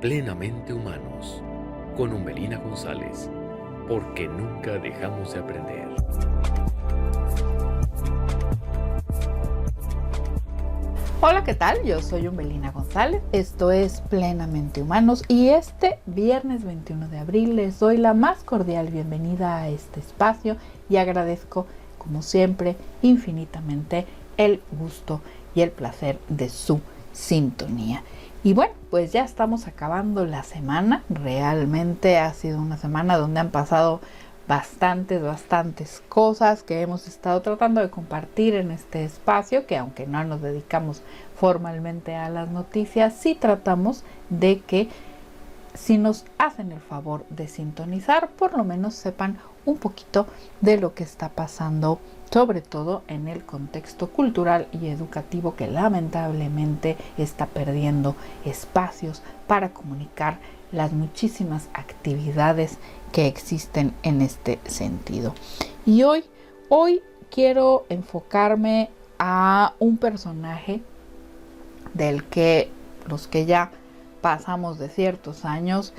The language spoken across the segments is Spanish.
Plenamente Humanos, con Umbelina González, porque nunca dejamos de aprender. Hola, ¿qué tal? Yo soy Umbelina González, esto es Plenamente Humanos y este viernes 21 de abril les doy la más cordial bienvenida a este espacio y agradezco, como siempre, infinitamente el gusto y el placer de su sintonía. Y bueno, pues ya estamos acabando la semana. Realmente ha sido una semana donde han pasado bastantes cosas que hemos estado tratando de compartir en este espacio, que aunque no nos dedicamos formalmente a las noticias, sí tratamos de que si nos hacen el favor de sintonizar, por lo menos sepan un poquito de lo que está pasando, sobre todo en el contexto cultural y educativo que lamentablemente está perdiendo espacios para comunicar las muchísimas actividades que existen en este sentido. Y hoy quiero enfocarme a un personaje del que los que ya pasamos de ciertos años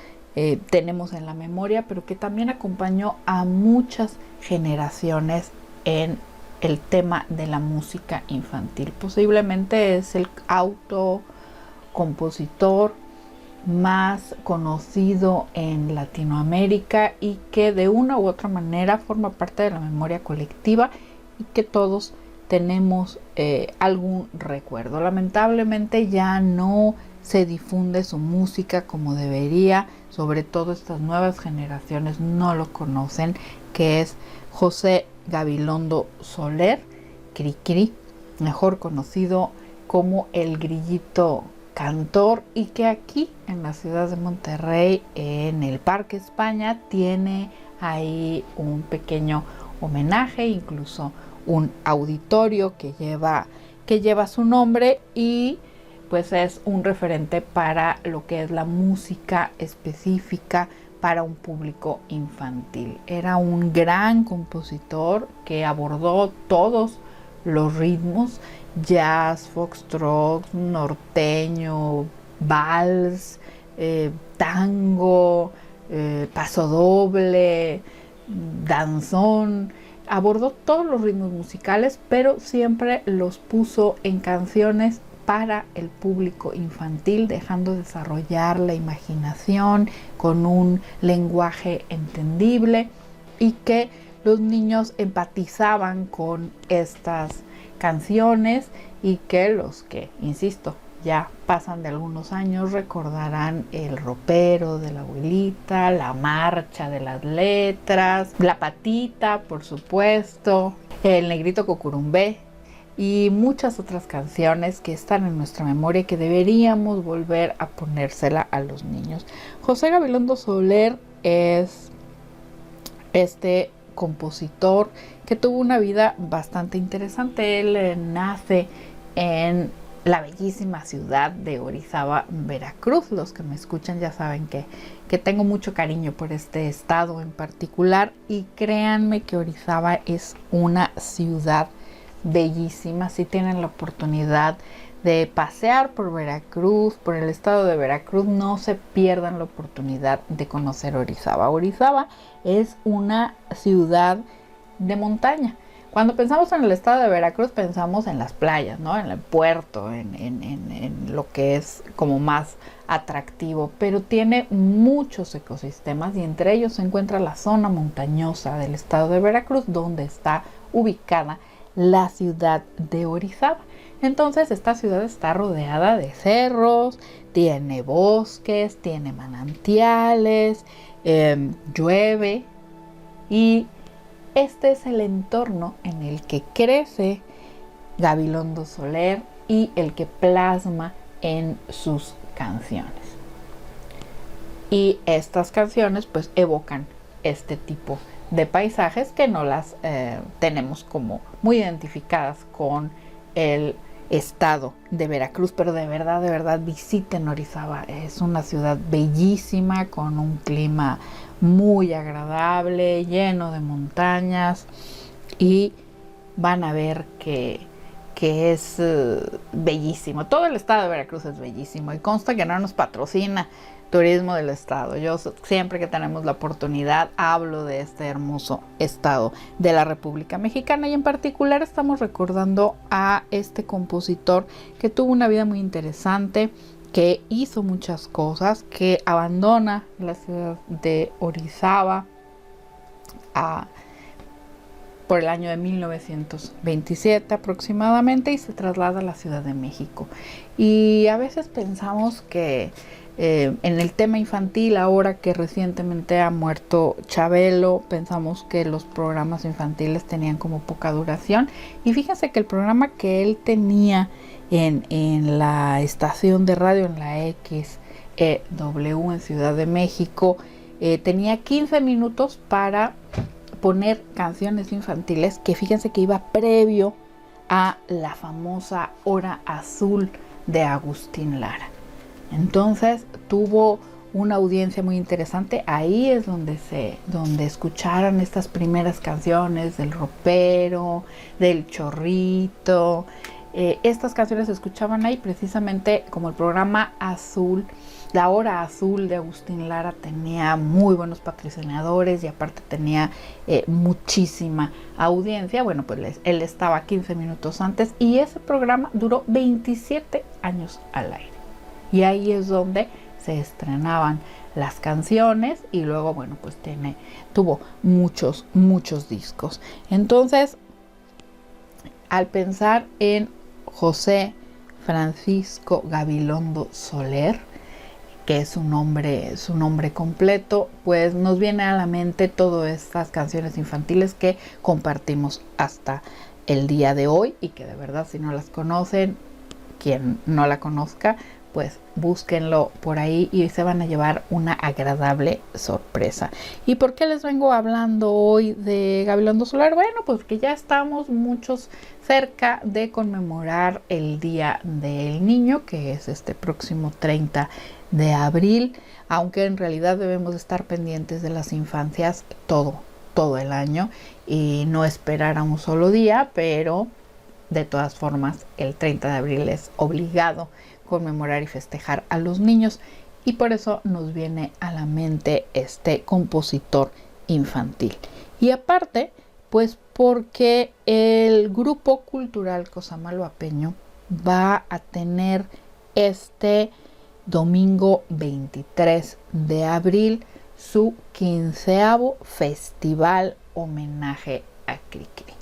tenemos en la memoria, pero que también acompañó a muchas generaciones en el tema de la música infantil. Posiblemente es el autocompositor más conocido en Latinoamérica y que de una u otra manera forma parte de la memoria colectiva y que todos tenemos algún recuerdo. Lamentablemente ya no se difunde su música como debería, sobre todo estas nuevas generaciones no lo conocen, que es José Gabilondo Soler, Cricri, mejor conocido como el Grillito Cantor, y que aquí en la ciudad de Monterrey, en el Parque España, tiene ahí un pequeño homenaje, incluso un auditorio que lleva su nombre, y pues es un referente para lo que es la música específica para un público infantil. Era un gran compositor que abordó todos los ritmos: jazz, foxtrot, norteño, vals, tango, pasodoble, danzón. Abordó todos los ritmos musicales, pero siempre los puso en canciones para el público infantil, dejando desarrollar la imaginación con un lenguaje entendible y que los niños empatizaban con estas canciones, y que los que, insisto, ya pasan de algunos años recordarán el ropero de la abuelita, la marcha de las letras, la patita, por supuesto, el negrito Cucurumbé y muchas otras canciones que están en nuestra memoria y que deberíamos volver a ponérsela a los niños. José Gabilondo Soler es este compositor que tuvo una vida bastante interesante. Él nace en la bellísima ciudad de Orizaba, Veracruz. Los que me escuchan ya saben que tengo mucho cariño por este estado en particular, y créanme que Orizaba es una ciudad bellísima. Si tienen la oportunidad de pasear por Veracruz, por el estado de Veracruz, no se pierdan la oportunidad de conocer Orizaba. Orizaba es una ciudad de montaña. Cuando pensamos en el estado de Veracruz pensamos en las playas, ¿no? En el puerto, en lo que es como más atractivo, pero tiene muchos ecosistemas, y entre ellos se encuentra la zona montañosa del estado de Veracruz, donde está ubicada la ciudad de Orizaba. Entonces esta ciudad está rodeada de cerros, tiene bosques, tiene manantiales, llueve, y este es el entorno en el que crece Gabilondo Soler y el que plasma en sus canciones. Y estas canciones pues evocan este tipo de paisajes que no las tenemos como muy identificadas con el estado de Veracruz, pero de verdad visiten Orizaba. Es una ciudad bellísima, con un clima muy agradable, lleno de montañas, y van a ver que que es bellísimo. Todo el estado de Veracruz es bellísimo y consta que no nos patrocina Turismo del Estado. Yo siempre que tenemos la oportunidad hablo de este hermoso estado de la República Mexicana, y en particular estamos recordando a este compositor que tuvo una vida muy interesante, que hizo muchas cosas, que abandona la ciudad de Orizaba por el año de 1927 aproximadamente, y se traslada a la Ciudad de México. Y a veces pensamos que en el tema infantil, ahora que recientemente ha muerto Chabelo, pensamos que los programas infantiles tenían como poca duración, y fíjense que el programa que él tenía en la estación de radio, en la XEW en Ciudad de México, tenía 15 minutos para poner canciones infantiles, que fíjense que iba previo a la famosa Hora Azul de Agustín Lara. Entonces tuvo una audiencia muy interesante. Ahí es donde escucharon estas primeras canciones del ropero, del chorrito. Estas canciones se escuchaban ahí precisamente como el programa azul. La Hora Azul de Agustín Lara tenía muy buenos patrocinadores y aparte tenía muchísima audiencia. Bueno, pues él estaba 15 minutos antes, y ese programa duró 27 años al aire. Y ahí es donde se estrenaban las canciones, y luego, bueno, pues tuvo muchos discos. Entonces, al pensar en José Francisco Gabilondo Soler, que es su nombre completo, pues nos viene a la mente todas estas canciones infantiles que compartimos hasta el día de hoy, y que de verdad, si no las conocen, quien no la conozca, pues búsquenlo por ahí y se van a llevar una agradable sorpresa. ¿Y por qué les vengo hablando hoy de Gabilondo Soler? Bueno, pues que ya estamos muchos cerca de conmemorar el Día del Niño, que es este próximo 30 de abril, aunque en realidad debemos estar pendientes de las infancias todo el año y no esperar a un solo día, pero de todas formas el 30 de abril es obligado conmemorar y festejar a los niños, y por eso nos viene a la mente este compositor infantil. Y aparte, pues porque el Grupo Cultural Cosamaloapeño va a tener este domingo 23 de abril su 15º Festival Homenaje a Cricri.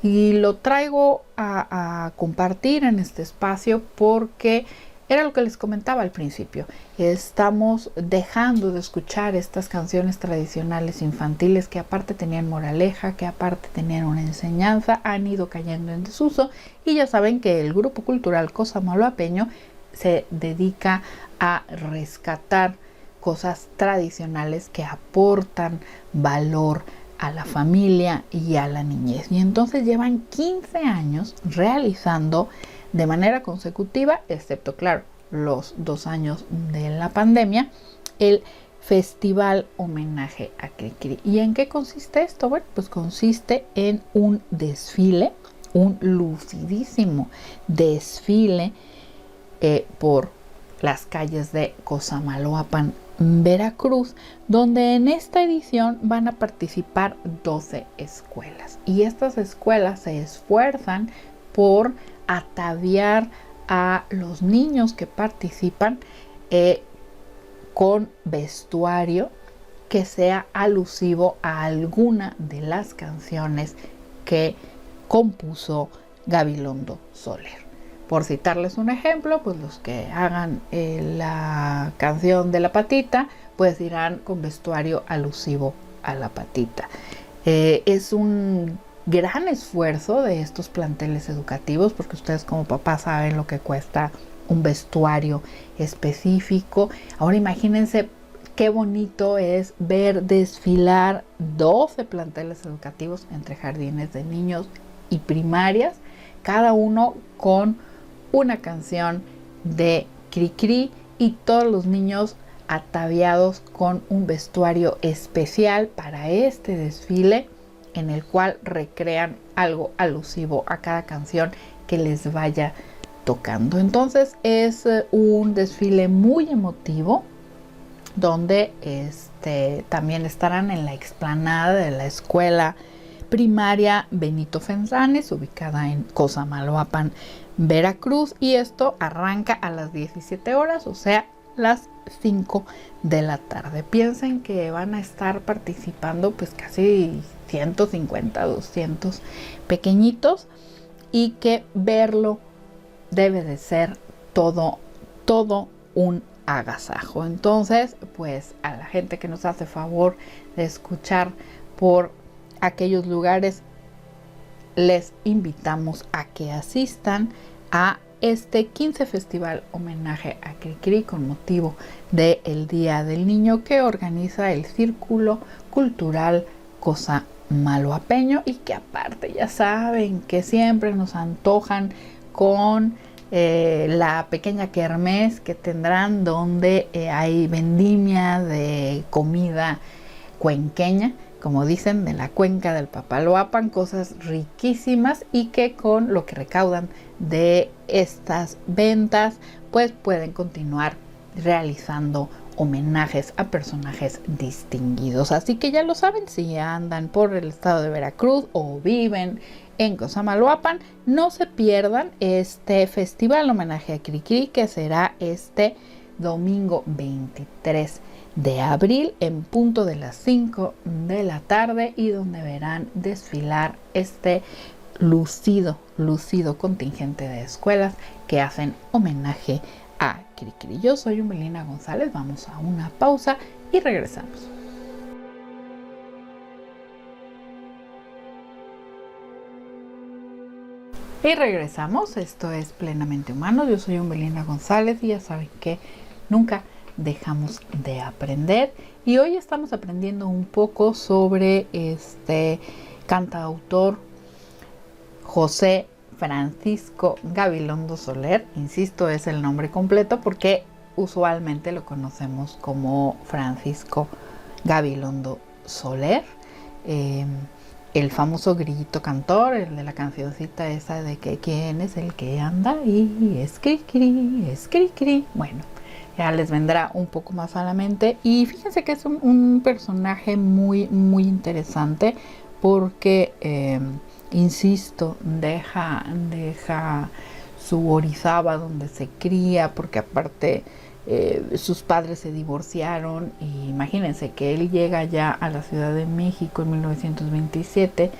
Y lo traigo a compartir en este espacio porque era lo que les comentaba al principio. Estamos dejando de escuchar estas canciones tradicionales infantiles que aparte tenían moraleja, que aparte tenían una enseñanza, han ido cayendo en desuso, y ya saben que el Grupo Cultural Cosamaloapeño se dedica a rescatar cosas tradicionales que aportan valor a la familia y a la niñez. Y entonces llevan 15 años realizando de manera consecutiva, excepto claro los 2 años de la pandemia, el Festival Homenaje a Cricri. ¿Y en qué consiste esto? Bueno, pues consiste en un desfile, un lucidísimo desfile por las calles de Cosamaloapan, Veracruz, donde en esta edición van a participar 12 escuelas, y estas escuelas se esfuerzan por ataviar a los niños que participan con vestuario que sea alusivo a alguna de las canciones que compuso Gabilondo Soler. Por citarles un ejemplo, pues los que hagan la canción de La Patita, pues irán con vestuario alusivo a la patita. Es un gran esfuerzo de estos planteles educativos, porque ustedes como papás saben lo que cuesta un vestuario específico. Ahora imagínense qué bonito es ver desfilar 12 planteles educativos entre jardines de niños y primarias, cada uno con una canción de Cricri, y todos los niños ataviados con un vestuario especial para este desfile, en el cual recrean algo alusivo a cada canción que les vaya tocando. Entonces es un desfile muy emotivo donde también estarán en la explanada de la escuela primaria Benito Fensanes, ubicada en Cosamaloapan, Veracruz, y esto arranca a las 17 horas, o sea, las 5 de la tarde. Piensen que van a estar participando pues casi 150, 200 pequeñitos, y que verlo debe de ser todo un agasajo. Entonces, pues a la gente que nos hace favor de escuchar por aquellos lugares, les invitamos a que asistan a este 15 Festival Homenaje a Cricri con motivo del Día del Niño que organiza el Círculo Cultural Cosamaloapeño, y que aparte ya saben que siempre nos antojan con la pequeña kermés que tendrán, donde hay vendimia de comida cuenqueña, como dicen, de la cuenca del Papaloapan, cosas riquísimas, y que con lo que recaudan de estas ventas pues pueden continuar realizando homenajes a personajes distinguidos. Así que ya lo saben, si andan por el estado de Veracruz o viven en Cosamaloapan, no se pierdan este festival homenaje a Cricri, que será este domingo 23 de abril en punto de las 5 de la tarde, y donde verán desfilar este lucido contingente de escuelas que hacen homenaje a Cricri. Yo soy Umbelina González, vamos a una pausa y regresamos. Y regresamos, esto es Plenamente Humano, yo soy Umbelina González y ya saben que nunca dejamos de aprender, y hoy estamos aprendiendo un poco sobre este cantautor José Francisco Gabilondo Soler. Insisto, es el nombre completo porque usualmente lo conocemos como Francisco Gabilondo Soler. El famoso grillito cantor, el de la cancioncita esa de que quién es el que anda y es Cricri, es Cricri. Bueno, ya les vendrá un poco más a la mente, y fíjense que es un personaje muy interesante porque insisto, deja su Orizaba donde se cría, porque aparte sus padres se divorciaron, y imagínense que él llega ya a la Ciudad de México en 1927.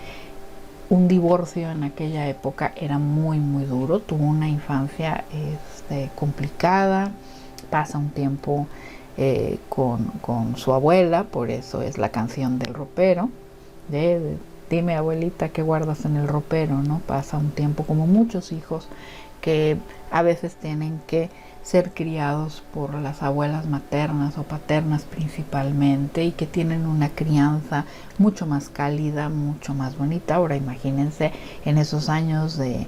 Un divorcio en aquella época era muy duro, tuvo una infancia complicada, pasa un tiempo con su abuela, por eso es la canción del ropero, dime abuelita qué guardas en el ropero, ¿no? Pasa un tiempo como muchos hijos que a veces tienen que ser criados por las abuelas maternas o paternas principalmente, y que tienen una crianza mucho más cálida, mucho más bonita. Ahora imagínense en esos años del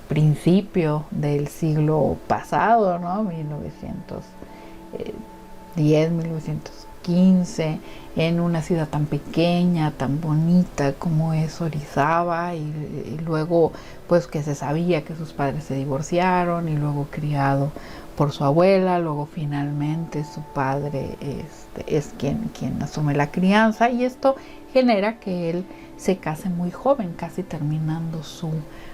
principio del siglo pasado, ¿no? 1910, 1915, en una ciudad tan pequeña, tan bonita como es Orizaba, y luego pues que se sabía que sus padres se divorciaron, y luego criado por su abuela, luego finalmente su padre es quien asume la crianza, y esto genera que él se case muy joven, casi terminando su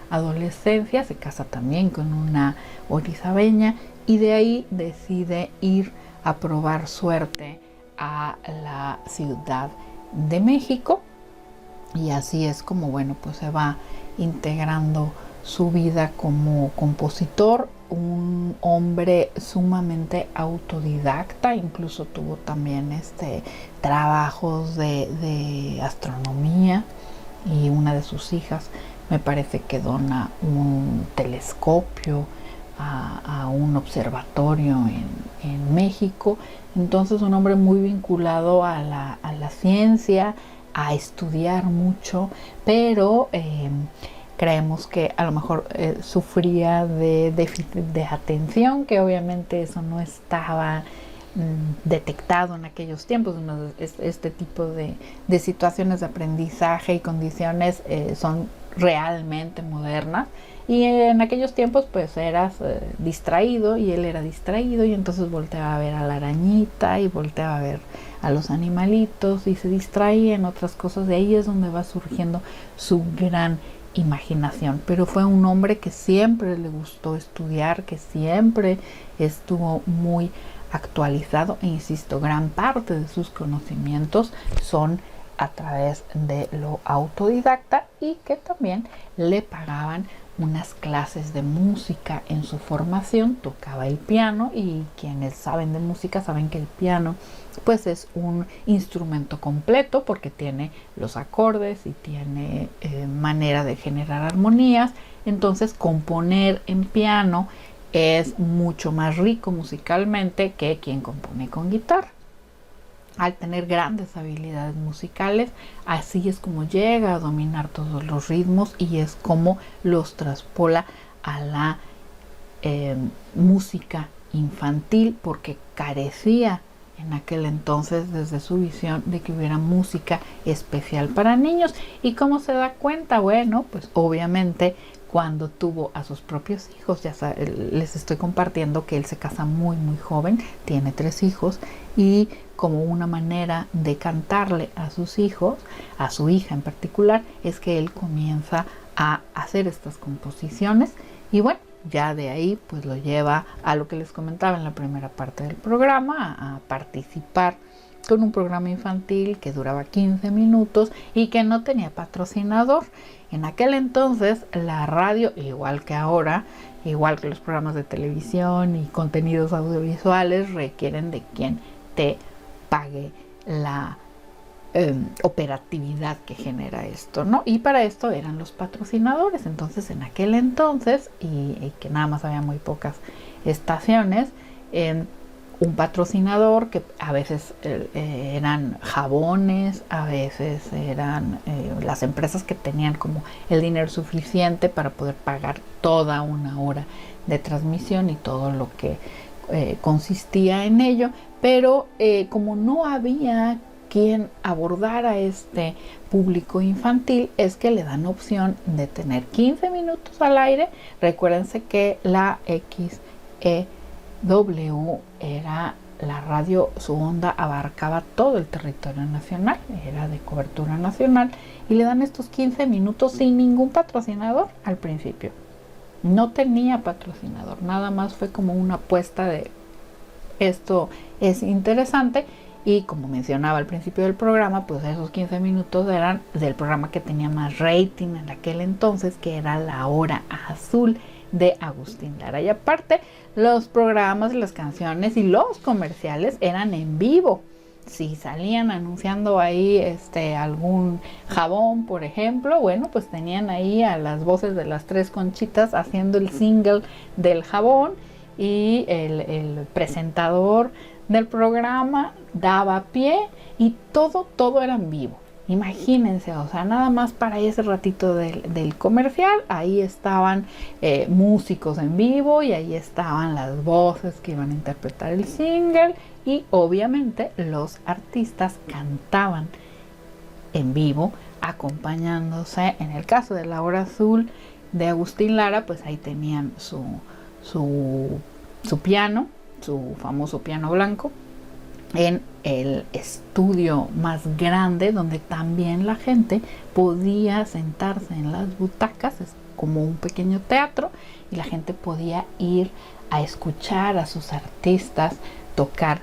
adolescencia. Se casa también con una orizabeña, y de ahí decide ir a probar suerte a la Ciudad de México, y así es como, bueno, pues se va integrando su vida como compositor, un hombre sumamente autodidacta. Incluso tuvo también trabajos de astronomía, y una de sus hijas me parece que dona un telescopio a un observatorio en México. Entonces un hombre muy vinculado a la ciencia, a estudiar mucho, pero creemos que a lo mejor sufría de déficit de atención, que obviamente eso no estaba detectado en aquellos tiempos. Este tipo de situaciones de aprendizaje y condiciones son realmente modernas. Y en aquellos tiempos pues eras distraído y él era distraído y entonces volteaba a ver a la arañita y volteaba a ver a los animalitos y se distraía en otras cosas. De ahí es donde va surgiendo su gran imaginación. Pero fue un hombre que siempre le gustó estudiar, que siempre estuvo muy actualizado e insisto, gran parte de sus conocimientos son a través de lo autodidacta y que también le pagaban unas clases de música en su formación. Tocaba el piano y quienes saben de música saben que el piano pues es un instrumento completo porque tiene los acordes y tiene manera de generar armonías. Entonces componer en piano es mucho más rico musicalmente que quien compone con guitarra. Al tener grandes habilidades musicales, así es como llega a dominar todos los ritmos y es como los traspola a la música infantil, porque carecía en aquel entonces desde su visión de que hubiera música especial para niños. ¿Y cómo se da cuenta? Bueno, pues obviamente cuando tuvo a sus propios hijos, ya les estoy compartiendo que él se casa muy muy joven, tiene 3 hijos y como una manera de cantarle a sus hijos, a su hija en particular, es que él comienza a hacer estas composiciones y bueno, ya de ahí pues lo lleva a lo que les comentaba en la primera parte del programa, a participar con un programa infantil que duraba 15 minutos y que no tenía patrocinador. En aquel entonces la radio, igual que ahora, igual que los programas de televisión y contenidos audiovisuales, requieren de quien te pague la operatividad que genera esto, ¿no? Y para esto eran los patrocinadores. Entonces en aquel entonces, y que nada más había muy pocas estaciones, un patrocinador que a veces eran jabones, a veces eran las empresas que tenían como el dinero suficiente para poder pagar toda una hora de transmisión y todo lo que consistía en ello, pero como no había quien abordara este público infantil, es que le dan opción de tener 15 minutos al aire. Recuérdense que la XEW era la radio, su onda abarcaba todo el territorio nacional, era de cobertura nacional, y le dan estos 15 minutos sin ningún patrocinador al principio. No tenía patrocinador, nada más fue como una apuesta de esto es interesante. Y como mencionaba al principio del programa, pues esos 15 minutos eran del programa que tenía más rating en aquel entonces, que era La Hora Azul de Agustín Lara. Y aparte, los programas, las canciones y los comerciales eran en vivo. Si salían anunciando ahí algún jabón, por ejemplo, bueno, pues tenían ahí a las voces de las 3 Conchitas haciendo el single del jabón y el presentador del programa daba pie y todo era en vivo. Imagínense, o sea, nada más para ese ratito del comercial, ahí estaban músicos en vivo y ahí estaban las voces que iban a interpretar el single y obviamente los artistas cantaban en vivo acompañándose. En el caso de La Hora Azul de Agustín Lara, pues ahí tenían su piano, su famoso piano blanco, en el estudio más grande donde también la gente podía sentarse en las butacas, es como un pequeño teatro, y la gente podía ir a escuchar a sus artistas tocar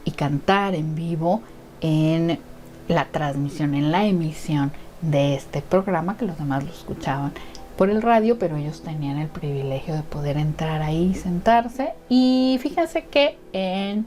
y cantar en vivo en la transmisión, en la emisión de este programa, que los demás lo escuchaban por el radio, pero ellos tenían el privilegio de poder entrar ahí y sentarse. Y fíjense que en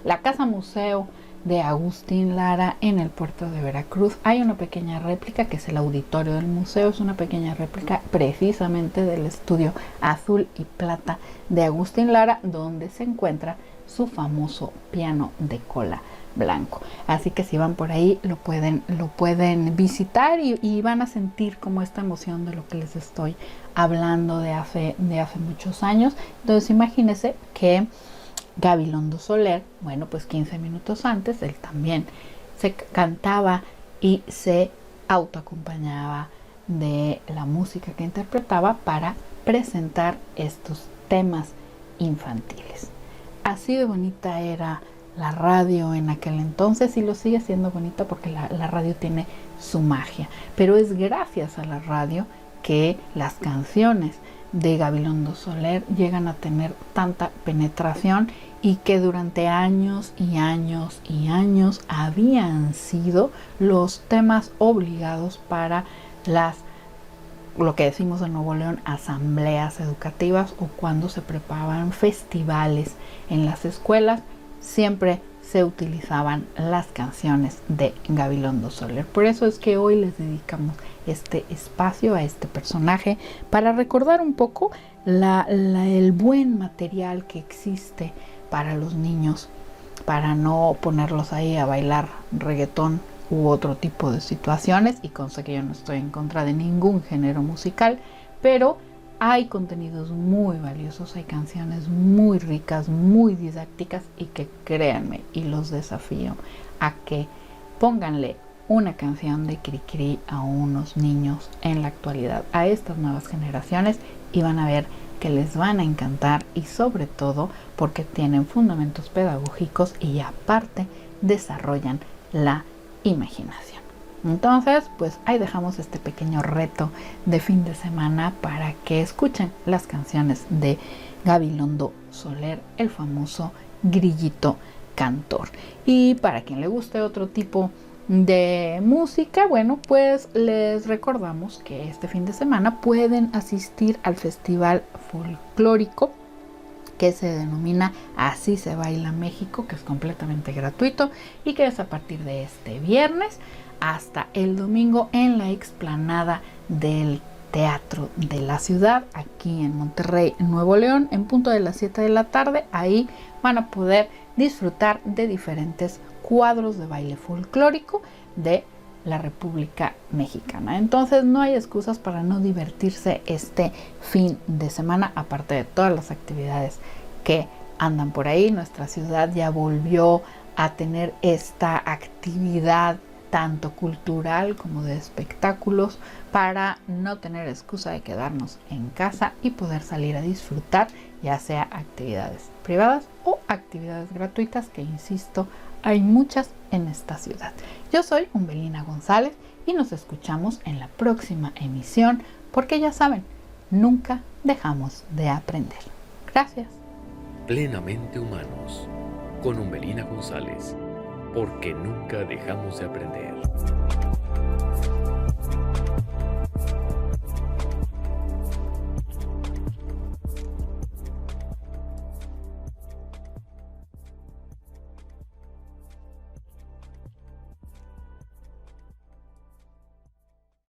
la Casa Museo de Agustín Lara en el puerto de Veracruz hay una pequeña réplica que es el auditorio del museo, es una pequeña réplica precisamente del estudio azul y plata de Agustín Lara, donde se encuentra su famoso piano de cola blanco. Así que si van por ahí lo pueden visitar y van a sentir como esta emoción de lo que les estoy hablando de hace muchos años. Entonces imagínense que Gabilondo Soler, bueno, pues 15 minutos antes él también se cantaba y se autoacompañaba de la música que interpretaba para presentar estos temas infantiles. Así de bonita era la radio en aquel entonces y lo sigue siendo bonita porque la radio tiene su magia. Pero es gracias a la radio que las canciones de Gabilondo Soler llegan a tener tanta penetración y que durante años y años y años habían sido los temas obligados para lo que decimos en Nuevo León, asambleas educativas, o cuando se preparaban festivales en las escuelas, siempre se utilizaban las canciones de Gabilondo Soler. Por eso es que hoy les dedicamos este espacio a este personaje para recordar un poco el buen material que existe para los niños, para no ponerlos ahí a bailar reggaetón u otro tipo de situaciones. Y cosa que yo no estoy en contra de ningún género musical, pero hay contenidos muy valiosos, hay canciones muy ricas, muy didácticas, y que créanme, y los desafío a que pónganle una canción de Cricri a unos niños en la actualidad, a estas nuevas generaciones, y van a ver que les van a encantar, y sobre todo porque tienen fundamentos pedagógicos y aparte desarrollan la imaginación. Entonces, pues ahí dejamos este pequeño reto de fin de semana para que escuchen las canciones de Gabilondo Soler, el famoso grillito cantor. Y para quien le guste otro tipo de música, bueno, pues les recordamos que este fin de semana pueden asistir al Festival Folclórico que se denomina Así se baila México, que es completamente gratuito y que es a partir de este viernes hasta el domingo en la explanada del Teatro de la Ciudad, aquí en Monterrey, Nuevo León, en punto de las 7 de la tarde. Ahí van a poder disfrutar de diferentes cuadros de baile folclórico de la República Mexicana. Entonces no hay excusas para no divertirse este fin de semana, aparte de todas las actividades que andan por ahí. Nuestra ciudad ya volvió a tener esta actividad tanto cultural como de espectáculos para no tener excusa de quedarnos en casa y poder salir a disfrutar, ya sea actividades privadas o actividades gratuitas, que insisto, hay muchas en esta ciudad. Yo soy Umbelina González y nos escuchamos en la próxima emisión, porque ya saben, nunca dejamos de aprender. Gracias. Plenamente humanos, con Umbelina González, porque nunca dejamos de aprender.